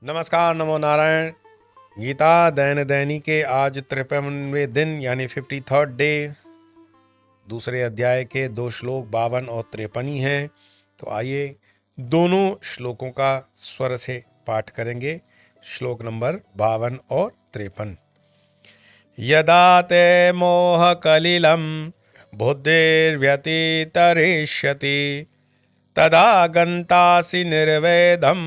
नमस्कार, नमो नारायण। गीता दैन दैनी के आज 53वें दिन यानी 53rd डे, दूसरे अध्याय के 2 श्लोक 52 और 53 ही हैं। तो आइए दोनों श्लोकों का स्वर से पाठ करेंगे। श्लोक नंबर 52 और 53। यदा ते मोह कलिलम बुद्धिर्व्यतितरिष्यति तदा गन्तासि निर्वेदं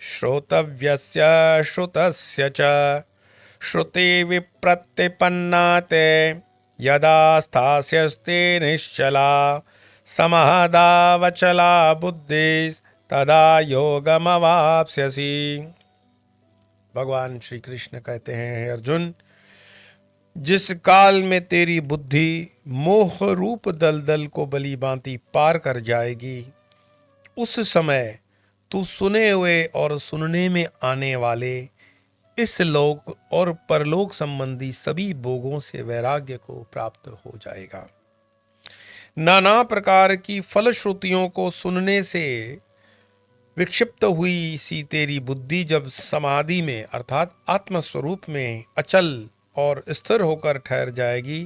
श्रोतव्यस्य श्रुतस्य च श्रुति विप्रतिपन्ना ते यदा स्थास्यस्ति निश्चला समहदावचला बुद्धिस्तदा योगमवाप्स्यसि। भगवान श्री कृष्ण कहते हैं, हे अर्जुन, जिस काल में तेरी बुद्धि मोह रूप दलदल को बली भांति पार कर जाएगी, उस समय तू सुने हुए और सुनने में आने वाले इस लोक और परलोक संबंधी सभी भोगों से वैराग्य को प्राप्त हो जाएगा। नाना प्रकार की फलश्रुतियों को सुनने से विक्षिप्त हुई सी तेरी बुद्धि जब समाधि में अर्थात आत्मस्वरूप में अचल और स्थिर होकर ठहर जाएगी,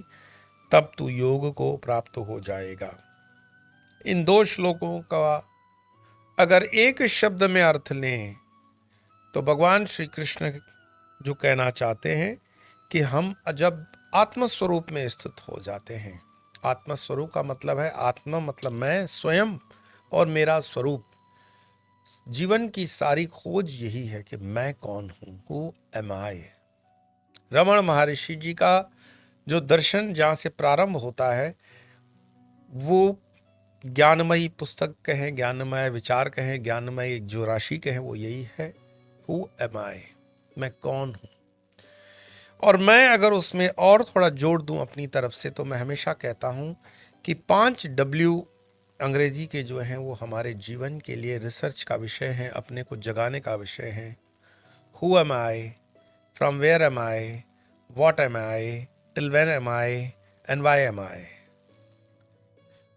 तब तू योग को प्राप्त हो जाएगा। इन 2 श्लोकों का अगर एक शब्द में अर्थ लें तो भगवान श्री कृष्ण जो कहना चाहते हैं कि हम जब आत्मस्वरूप में स्थित हो जाते हैं, आत्मस्वरूप का मतलब है आत्मा मतलब मैं स्वयं और मेरा स्वरूप। जीवन की सारी खोज यही है कि मैं कौन हूं, हु एम आई। रमण महर्षि जी का जो दर्शन जहां से प्रारंभ होता है, वो ज्ञानमयी पुस्तक कहें, ज्ञानमय विचार कहें, ज्ञानमय जो राशि कहें, वो यही है, हु एम आई, मैं कौन हूं। और मैं अगर उसमें और थोड़ा जोड़ दूं अपनी तरफ से, तो मैं हमेशा कहता हूं कि 5 W अंग्रेजी के जो हैं वो हमारे जीवन के लिए रिसर्च का विषय हैं, अपने को जगाने का विषय हैं। Who am I, from where am I, what am I, till when am I and why am I.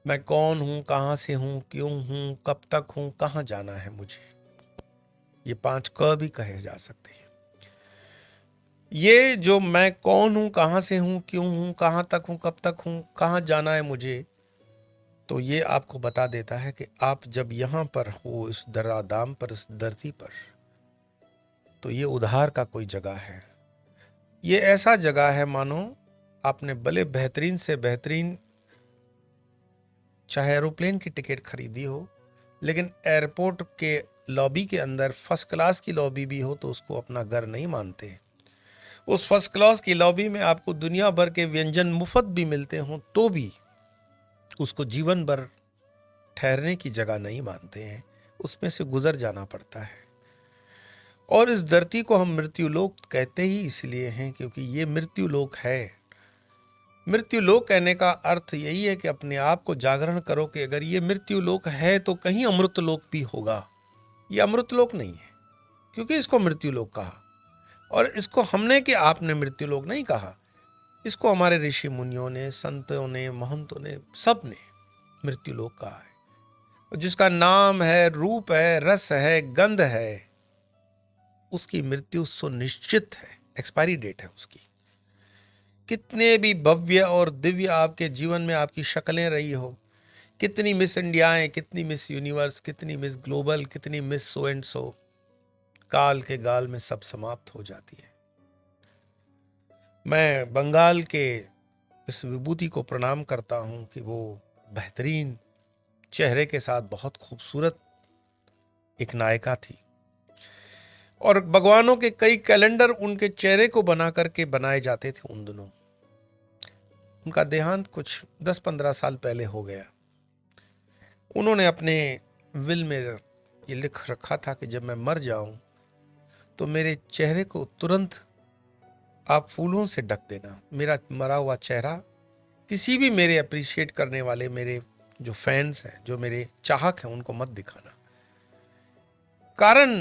मैं कौन हूं, कहां से हूं, क्यों हूं, कब तक हूं, कहां जाना है मुझे। ये 5 क भी कहे जा सकते हैं। ये जो मैं कौन हूं, कहां से हूं, क्यों हूं, कहां तक हूं, कब तक हूं, कहां जाना है मुझे, तो ये आपको बता देता है कि आप जब यहां पर हो, इस धराधाम पर, इस धरती पर, तो ये उद्धार का कोई जगह है। ये ऐसा जगह है मानो आपने भले बेहतरीन से बेहतरीन चाहे एरोप्लेन की टिकट खरीदी हो, लेकिन एयरपोर्ट के लॉबी के अंदर फर्स्ट क्लास की लॉबी भी हो तो उसको अपना घर नहीं मानते। उस फर्स्ट क्लास की लॉबी में आपको दुनिया भर के व्यंजन मुफ्त भी मिलते हों तो भी उसको जीवन भर ठहरने की जगह नहीं मानते हैं, उसमें से गुजर जाना पड़ता है। और इस धरती को हम मृत्यु लोक कहते ही इसलिए हैं क्योंकि ये मृत्यु लोक है। मृत्यु लोक कहने का अर्थ यही है कि अपने आप को जागरण करो कि अगर ये मृत्यु लोक है तो कहीं अमृत लोक भी होगा। ये अमृत लोक नहीं है क्योंकि इसको मृत्यु लोक कहा, और इसको हमने कि आपने मृत्यु लोक नहीं कहा, इसको हमारे ऋषि मुनियों ने, संतों ने, महंतों ने, सब ने मृत्यु लोक कहा है। जिसका नाम है, रूप है, रस है, गंध है, उसकी मृत्यु सुनिश्चित है, एक्सपायरी डेट है उसकी। कितने भी भव्य और दिव्य आपके जीवन में आपकी शक्लें रही हो, कितनी मिस इंडियाएं, कितनी मिस यूनिवर्स, कितनी मिस ग्लोबल, कितनी मिस सो एंड सो, काल के गाल में सब समाप्त हो जाती है। मैं बंगाल के इस विभूति को प्रणाम करता हूं कि वो बेहतरीन चेहरे के साथ बहुत खूबसूरत एक नायिका थी, और भगवानों के कई कैलेंडर उनके चेहरे को बना करके बनाए जाते थे उन दिनों। उनका देहांत कुछ 10-15 साल पहले हो गया। उन्होंने अपने विल में ये लिख रखा था कि जब मैं मर जाऊं तो मेरे चेहरे को तुरंत आप फूलों से ढक देना। मेरा मरा हुआ चेहरा किसी भी मेरे अप्रिशिएट करने वाले, मेरे जो फैंस हैं, जो मेरे चाहक हैं, उनको मत दिखाना। कारण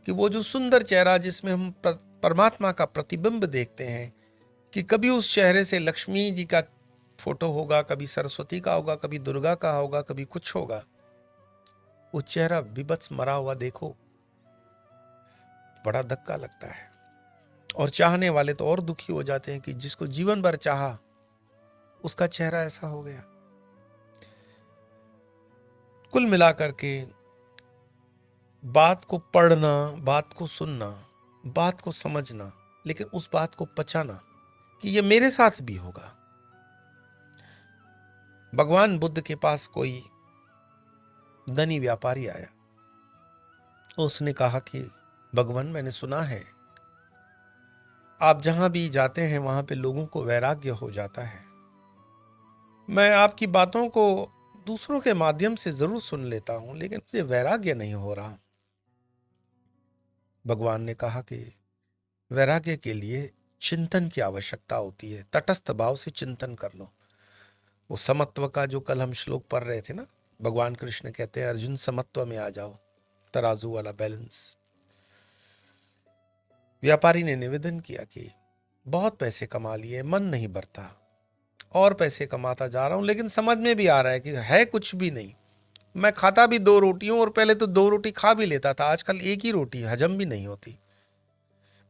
कि वो जो सुंदर चेहरा जिसमें हम परमात्मा का प्रतिबिंब देखते हैं, कि कभी उस चेहरे से लक्ष्मी जी का फोटो होगा, कभी सरस्वती का होगा, कभी दुर्गा का होगा, कभी कुछ होगा। वो चेहरा विभत्स मरा हुआ देखो बड़ा धक्का लगता है। और चाहने वाले तो और दुखी हो जाते हैं कि जिसको जीवन भर चाहा उसका चेहरा ऐसा हो गया। कुल मिलाकर के बात को पढ़ना, बात को सुनना, बात को समझना, लेकिन उस बात को पचाना कि ये मेरे साथ भी होगा। भगवान बुद्ध के पास कोई धनी व्यापारी आया। उसने कहा कि भगवान, मैंने सुना है आप जहां भी जाते हैं वहां पे लोगों को वैराग्य हो जाता है। मैं आपकी बातों को दूसरों के माध्यम से जरूर सुन लेता हूं, लेकिन मुझे वैराग्य नहीं हो रहा। भगवान ने कहा कि वैराग्य के लिए चिंतन की आवश्यकता होती है। तटस्थ भाव से चिंतन कर लो। वो समत्व का जो कल हम श्लोक पढ़ रहे थे ना, भगवान कृष्ण कहते हैं अर्जुन समत्व में आ जाओ, तराजू वाला बैलेंस। व्यापारी ने निवेदन किया कि बहुत पैसे कमा लिए, मन नहीं भरता, और पैसे कमाता जा रहा हूं, लेकिन समझ में भी आ रहा है कि है कुछ भी नहीं। मैं खाता भी 2 रोटी हूं, और पहले तो 2 रोटी खा भी लेता था, आजकल एक ही रोटी हजम भी नहीं होती।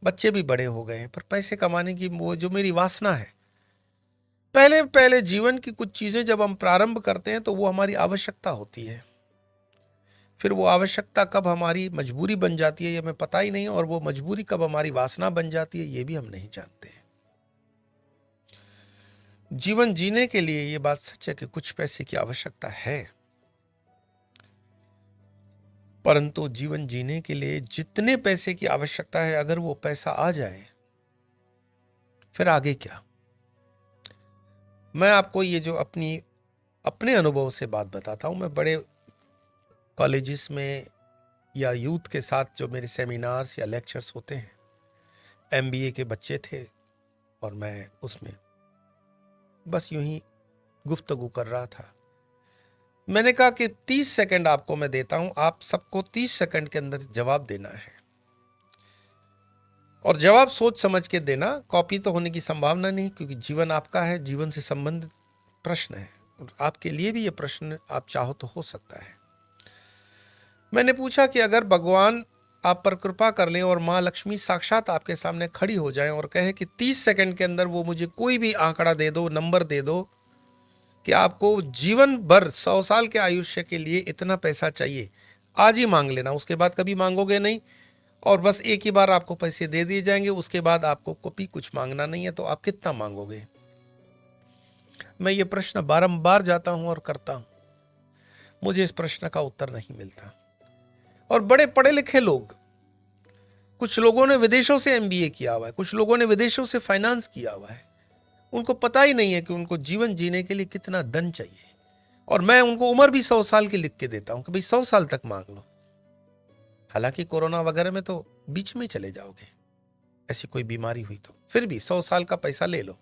बच्चे भी बड़े हो गए हैं, पर पैसे कमाने की वो जो मेरी वासना है, पहले पहले जीवन की कुछ चीजें जब हम प्रारंभ करते हैं तो वो हमारी आवश्यकता होती है। फिर वो आवश्यकता कब हमारी मजबूरी बन जाती है ये हमें पता ही नहीं, और वो मजबूरी कब हमारी वासना बन जाती है ये भी हम नहीं जानते। जीवन जीने के लिए ये बात सच है कि कुछ पैसे की आवश्यकता है, परंतु जीवन जीने के लिए जितने पैसे की आवश्यकता है, अगर वो पैसा आ जाए फिर आगे क्या। मैं आपको ये जो अपने अनुभव से बात बताता हूं। मैं बड़े कॉलेजेस में या यूथ के साथ जो मेरे सेमिनार्स या लेक्चर्स होते हैं, एमबीए के बच्चे थे और मैं उसमें बस यूं ही गुफ्तगू कर रहा था। मैंने कहा कि 30 सेकंड आपको मैं देता हूं, आप सबको 30 सेकंड के अंदर जवाब देना है, और जवाब सोच समझ के देना। कॉपी तो होने की संभावना नहीं, क्योंकि जीवन आपका है, जीवन से संबंधित प्रश्न है, और आपके लिए भी ये प्रश्न आप चाहो तो हो सकता है। मैंने पूछा कि अगर भगवान आप पर कृपा कर ले और माँ लक्ष्मी साक्षात आपके सामने खड़ी हो जाए और कहे कि 30 सेकंड के अंदर वो मुझे कोई भी आंकड़ा दे दो, नंबर दे दो कि आपको जीवन भर 100 साल के आयुष्य के लिए इतना पैसा चाहिए, आज ही मांग लेना, उसके बाद कभी मांगोगे नहीं, और बस एक ही बार आपको पैसे दे दिए जाएंगे, उसके बाद आपको कभी कुछ मांगना नहीं है, तो आप कितना मांगोगे। मैं ये प्रश्न बारंबार जाता हूं और करता हूं, मुझे इस प्रश्न का उत्तर नहीं मिलता। और बड़े पढ़े लिखे लोग, कुछ लोगों ने विदेशों से एमबीए किया हुआ है, कुछ लोगों ने विदेशों से फाइनेंस किया हुआ है, उनको पता ही नहीं है कि उनको जीवन जीने के लिए कितना धन चाहिए, और मैं उनको उम्र भी 100 साल की लिख के देता हूं कि भाई 100 साल तक मांग लो। हालांकि कोरोना वगैरह में तो बीच में चले जाओगे, ऐसी कोई बीमारी हुई तो, फिर भी 100 साल का पैसा ले लो।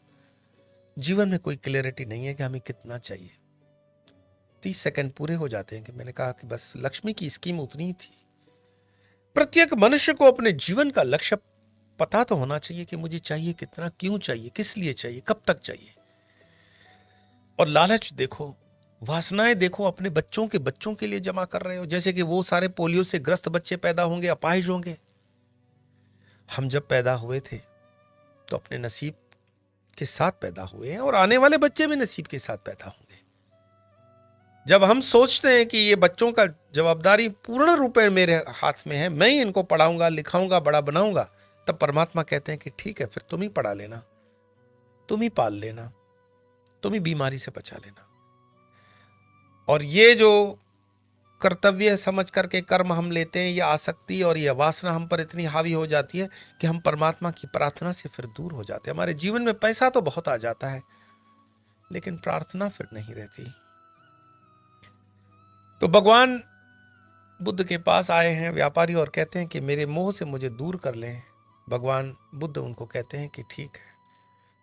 जीवन में कोई क्लियरिटी नहीं है कि हमें कितना चाहिए। 30 सेकंड पूरे हो जाते हैं कि मैंने कहा कि बस लक्ष्मी की स्कीम उतनी ही थी। प्रत्येक मनुष्य को अपने जीवन का लक्ष्य पता तो होना चाहिए कि मुझे चाहिए कितना, क्यों चाहिए, किस लिए चाहिए, कब तक चाहिए। और लालच देखो, वासनाएं देखो, अपने बच्चों के लिए जमा कर रहे हो, जैसे कि वो सारे पोलियो से ग्रस्त बच्चे पैदा होंगे, अपाहिज होंगे। हम जब पैदा हुए थे तो अपने नसीब के साथ पैदा हुए हैं, और आने वाले बच्चे भी नसीब के साथ पैदा होंगे। जब हम सोचते हैं कि ये बच्चों का जवाबदारी पूर्ण रूप में मेरे हाथ में है, मैं ही इनको पढ़ाऊंगा, लिखाऊंगा, बड़ा बनाऊंगा, तब परमात्मा कहते हैं कि ठीक है, फिर तुम ही पढ़ा लेना, तुम ही पाल लेना, तुम ही बीमारी से बचा लेना। और ये जो कर्तव्य समझ करके कर्म हम लेते हैं, ये आसक्ति और ये वासना हम पर इतनी हावी हो जाती है कि हम परमात्मा की प्रार्थना से फिर दूर हो जाते हैं। हमारे जीवन में पैसा तो बहुत आ जाता है, लेकिन प्रार्थना फिर नहीं रहती। तो भगवान बुद्ध के पास आए हैं व्यापारी, और कहते हैं कि मेरे मोह से मुझे दूर कर लें। भगवान बुद्ध उनको कहते हैं कि ठीक है,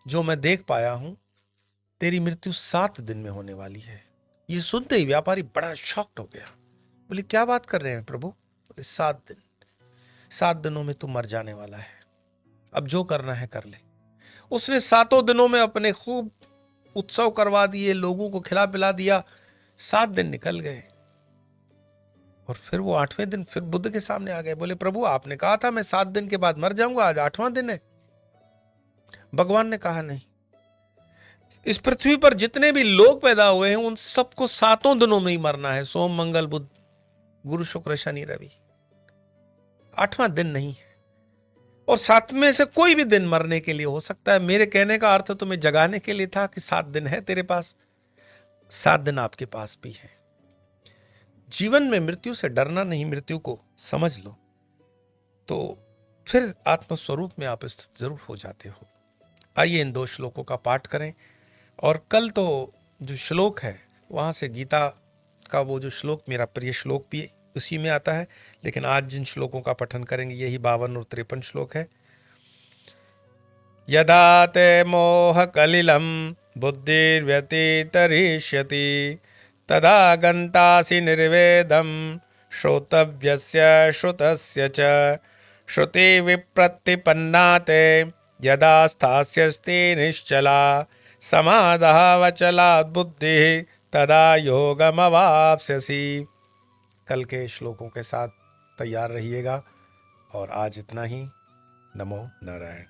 जो मैं देख पाया हूं, तेरी मृत्यु 7 दिन में होने वाली है। ये सुनते ही व्यापारी बड़ा शॉक्ड हो गया। बोले क्या बात कर रहे हैं प्रभु? 7 दिन, 7 दिनों में तू मर जाने वाला है, अब जो करना है कर ले। उसने 7 दिनों में अपने खूब उत्सव करवा दिए, लोगों को खिला पिला दिया। 7 दिन निकल गए और फिर वो 8वें दिन फिर बुद्ध के सामने आ गए, बोले प्रभु आपने कहा था मैं 7 दिन के बाद मर जाऊंगा, आज 8वां दिन है। भगवान ने कहा नहीं, इस पृथ्वी पर जितने भी लोग पैदा हुए हैं उन सबको 7 दिनों में ही मरना है, सोम मंगल बुध गुरु शुक्र शनि रवि, 8वां दिन नहीं है। और 7 में से कोई भी दिन मरने के लिए हो सकता है। मेरे कहने का अर्थ तुम्हें जगाने के लिए था कि 7 दिन है तेरे पास, 7 दिन आपके पास भी है। जीवन में मृत्यु से डरना नहीं, मृत्यु को समझ लो तो फिर आत्मस्वरूप में आप स्थित जरूर हो जाते हो। आइए इन 2 श्लोकों का पाठ करें, और कल तो जो श्लोक है वहां से गीता का वो जो श्लोक मेरा प्रिय श्लोक भी उसी में आता है, लेकिन आज जिन श्लोकों का पठन करेंगे यही 52 और 53 श्लोक है। यदा ते मोह कलिलम बुद्धिर्व्यतितरिष्यति तदा गन्तासि निर्वेदम श्रोतव्यस्य श्रुतस्य च श्रुति विप्रतिपन्ना ते यदा स्थास्यस्ति निश्चला समाधः वचला बुद्धि तदा योगमवाप्स्यसि। कल के श्लोकों के साथ तैयार रहिएगा, और आज इतना ही। नमो नारायण।